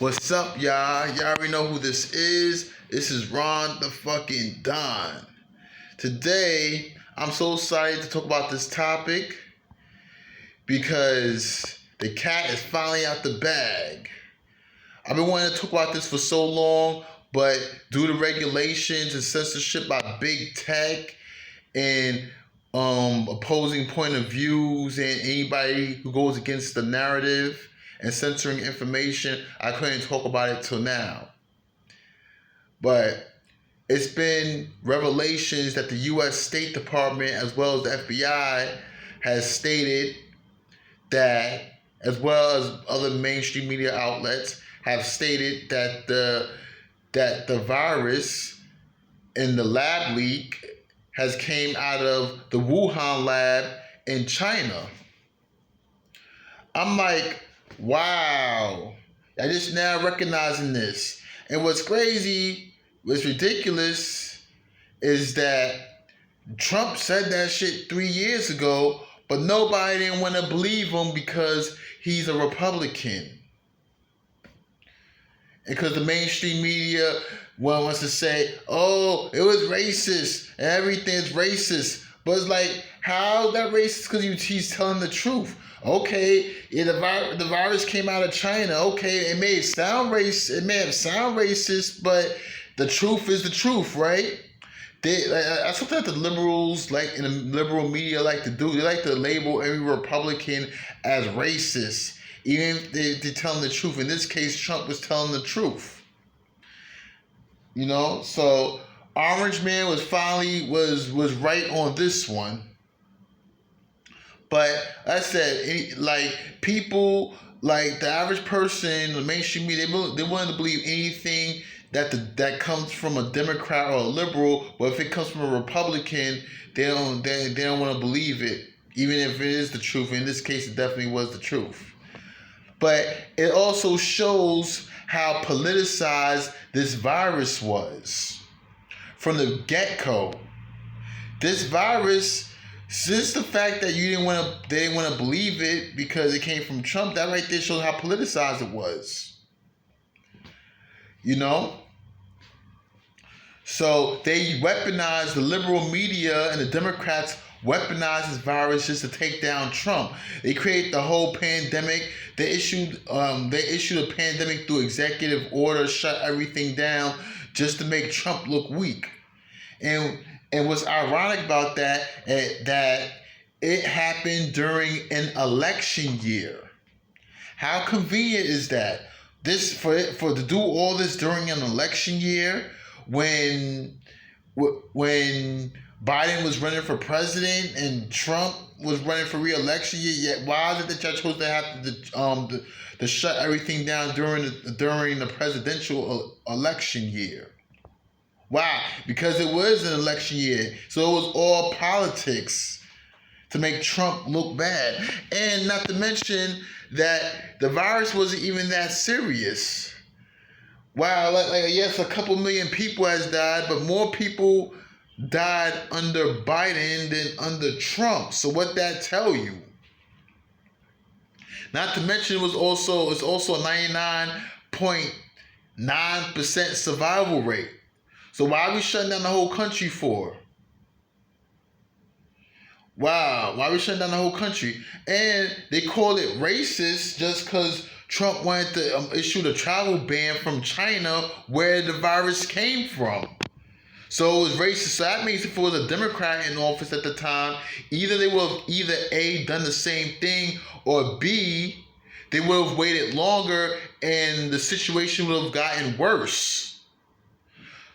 What's up, y'all? Y'all already know who this is. This is Ron the fucking Don. Today, I'm so excited to talk about this topic because the cat is finally out the bag. I've been wanting to talk about this for so long, but due to regulations and censorship by big tech and opposing point of views and anybody who goes against the narrative and censoring information, I couldn't talk about it till now. But it's been revelations that the U.S. State Department as well as the FBI has stated that, as well as other mainstream media outlets, have stated that the virus in the lab leak has came out of the Wuhan lab in China. I'm like, wow, I just now recognizing this. And what's crazy, what's ridiculous, is that Trump said that shit 3 years ago, but nobody didn't want to believe him because he's a Republican. Because the mainstream media wants to say, oh, it was racist, and everything's racist. But it's like, how is that racist? Because he's telling the truth. Okay, yeah, the virus came out of China. Okay, it may have sound racist, but the truth is the truth, right? That's something that the liberals, like in the liberal media, like to do. They like to label every Republican as racist, even if they're telling the truth. In this case, Trump was telling the truth. You know, so Orange Man was finally was right on this one. But like I said, like people, like the average person, the mainstream media, they willing to believe anything that comes from a Democrat or a liberal. But if it comes from a Republican, they don't want to believe it, even if it is the truth. In this case, it definitely was the truth. But it also shows how politicized this virus was from the get-go. This virus, since the fact that they didn't want to believe it because it came from Trump, that right there shows how politicized it was. You know? So they weaponized, the liberal media and the Democrats weaponized this virus just to take down Trump. They created the whole pandemic. They issued a pandemic through executive order, shut everything down just to make Trump look weak. And what's ironic about that it happened during an election year. How convenient is that? This for to do all this during an election year when Biden was running for president and Trump was running for re-election. Yet why is it that y'all chose to have to shut everything down during the presidential election year? Why? Because it was an election year. So it was all politics to make Trump look bad. And not to mention that the virus wasn't even that serious. Wow, yes, a couple million people has died, but more people died under Biden than under Trump. So what that tell you? Not to mention it's also a 99.9% survival rate. So why are we shutting down the whole country for? Wow, why are we shutting down the whole country? And they call it racist just because Trump wanted to issue the travel ban from China where the virus came from. So it was racist. So that means if it was a Democrat in office at the time, either they would have A, done the same thing, or B, they would have waited longer and the situation would have gotten worse.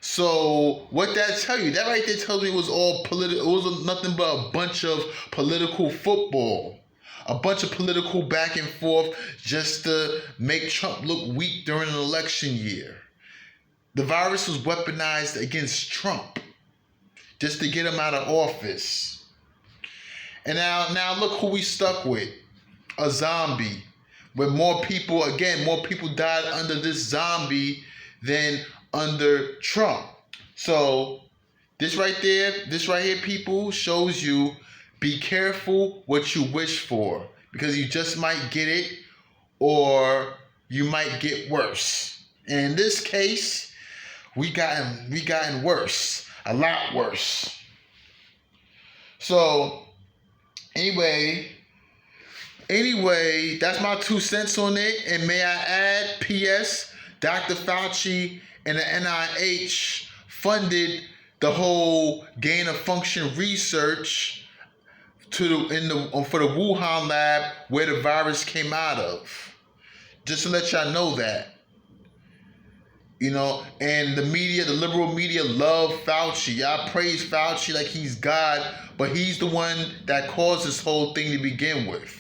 So what that tell you? That right there tells me it was all political. It was nothing but a bunch of political football. A bunch of political back and forth just to make Trump look weak during an election year. The virus was weaponized against Trump just to get him out of office. And now look who we stuck with. A zombie. Where more people died under this zombie than under Trump. So this right here, people, shows you be careful what you wish for, because you just might get it or you might get worse. And in this case, we gotten worse, a lot worse. So anyway, that's my 2 cents on it. And may I add, P.S. Dr. Fauci and the NIH funded the whole gain of function research for the Wuhan lab where the virus came out of. Just to let y'all know that. You know, and the media, the liberal media, love Fauci. Y'all praise Fauci like he's God, but he's the one that caused this whole thing to begin with.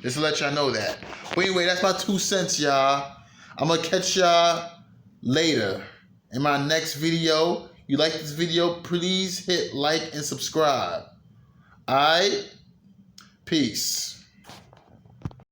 Just to let y'all know that. But anyway, that's my 2 cents, y'all. I'm going to catch y'all later in my next video. You like this video, please hit like and subscribe. Alright? Peace.